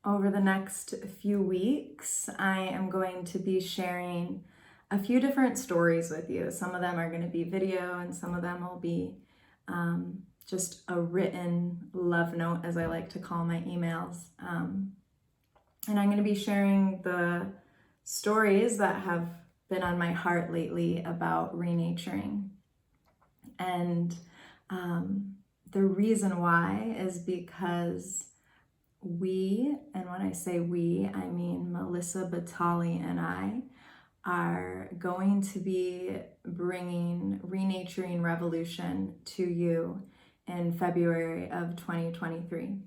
Over the next few weeks, I am going to be sharing a few different stories with you. Some of them are going to be video, and some of them will be just a written love note, as I like to call my emails. And I'm going to be sharing the stories that have been on my heart lately about ReNaturing. And the reason why is because we, and when I say we, I mean Melissa Batali and I, are going to be bringing ReNaturing Revolution to you in February of 2023.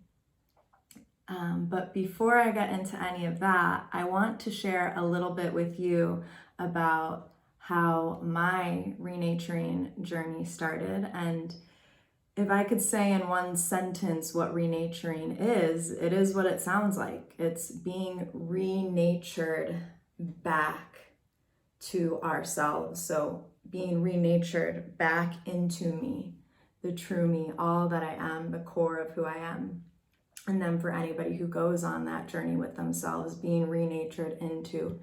But before I get into any of that, I want to share a little bit with you about how my ReNaturing journey started. And if I could say in one sentence what ReNaturing is, it is what it sounds like. It's being renatured back to ourselves. So being renatured back into me, the true me, all that I am, the core of who I am. And then for anybody who goes on that journey with themselves, being renatured into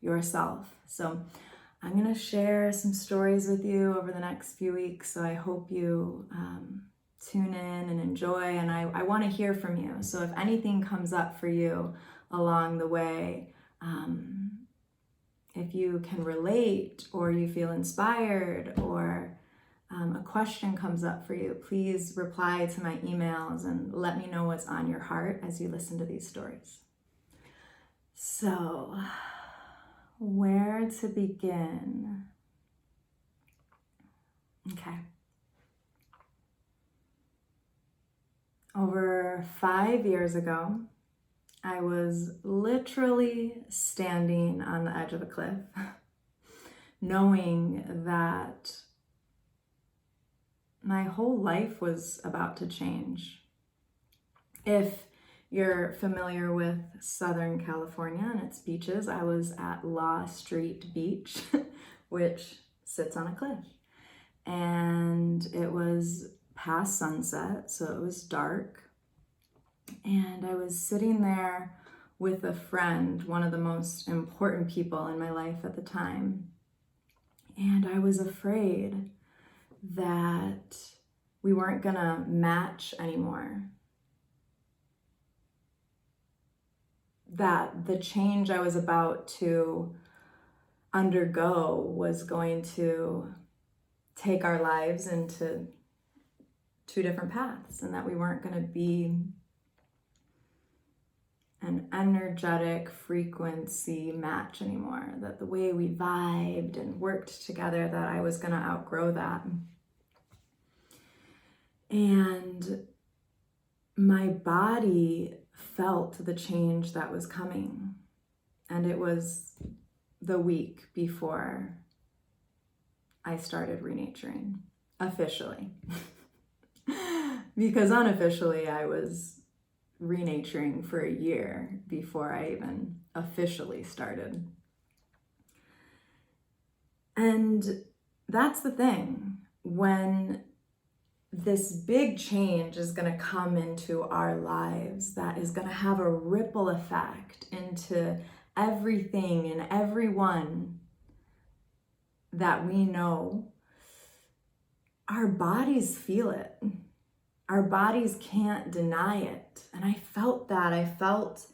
yourself. So I'm going to share some stories with you over the next few weeks. So I hope you tune in and enjoy. And I want to hear from you. So if anything comes up for you along the way, if you can relate or you feel inspired or a question comes up for you, please reply to my emails and let me know what's on your heart as you listen to these stories. So, where to begin? Okay. Over 5 years ago, I was literally standing on the edge of a cliff, knowing that my whole life was about to change. If you're familiar with Southern California and its beaches, I was at Law Street Beach, which sits on a cliff. And it was past sunset, so it was dark. And I was sitting there with a friend, one of the most important people in my life at the time. And I was afraid that we weren't gonna match anymore. That the change I was about to undergo was going to take our lives into two different paths, and that we weren't gonna be an energetic frequency match anymore, that the way we vibed and worked together, that I was going to outgrow that. And my body felt the change that was coming. And it was the week before I started ReNaturing, officially. Because unofficially I was ReNaturing for a year before I even officially started. And that's the thing, when this big change is going to come into our lives, that is going to have a ripple effect into everything and everyone that we know, our bodies feel it. Our bodies can't deny it. And I felt that. I felt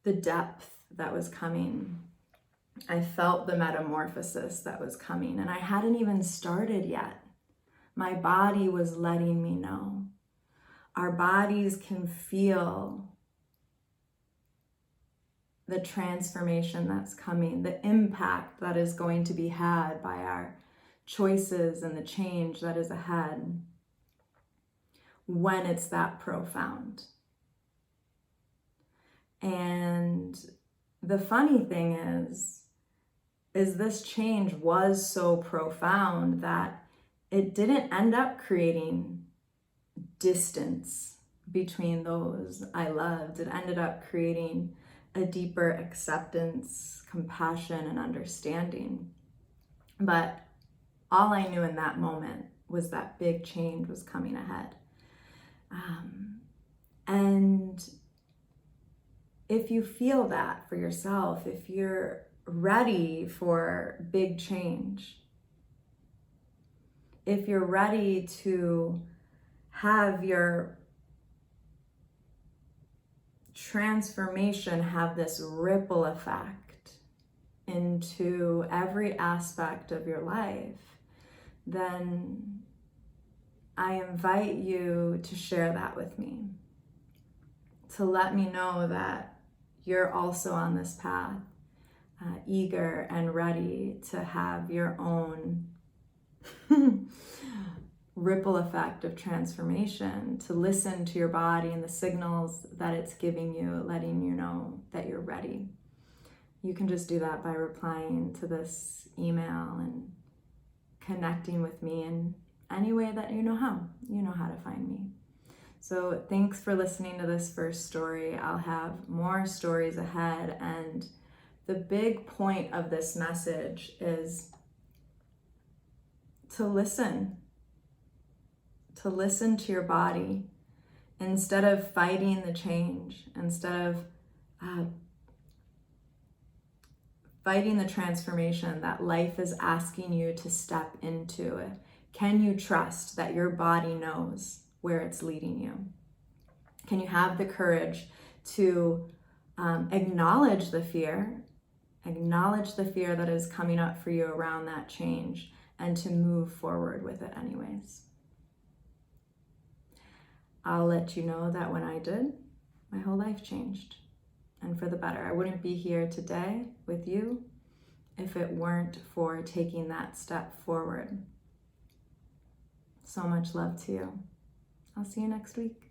the depth that was coming. I felt the metamorphosis that was coming. And I hadn't even started yet. My body was letting me know. Our bodies can feel the transformation that's coming, the impact that is going to be had by our choices and the change that is ahead, when it's that profound. And the funny thing is this change was so profound that it didn't end up creating distance between those I loved. It ended up creating a deeper acceptance, compassion, and understanding. But all I knew in that moment was that big change was coming ahead. And if you feel that for yourself, if you're ready for big change, if you're ready to have your transformation have this ripple effect into every aspect of your life, then I invite you to share that with me, to let me know that you're also on this path, eager and ready to have your own ripple effect of transformation, to listen to your body and the signals that it's giving you, letting you know that you're ready. You can just do that by replying to this email and connecting with me in any way that you know how. You know how to find me. So thanks for listening to this first story. I'll have more stories ahead, and the big point of this message is to listen to your body instead of fighting the change, instead of fighting the transformation that life is asking you to step into. Can you trust that your body knows where it's leading you? Can you have the courage to acknowledge the fear that is coming up for you around that change, and to move forward with it anyways? I'll let you know that when I did, my whole life changed, and for the better. I wouldn't be here today with you if it weren't for taking that step forward. So much love to you. I'll see you next week.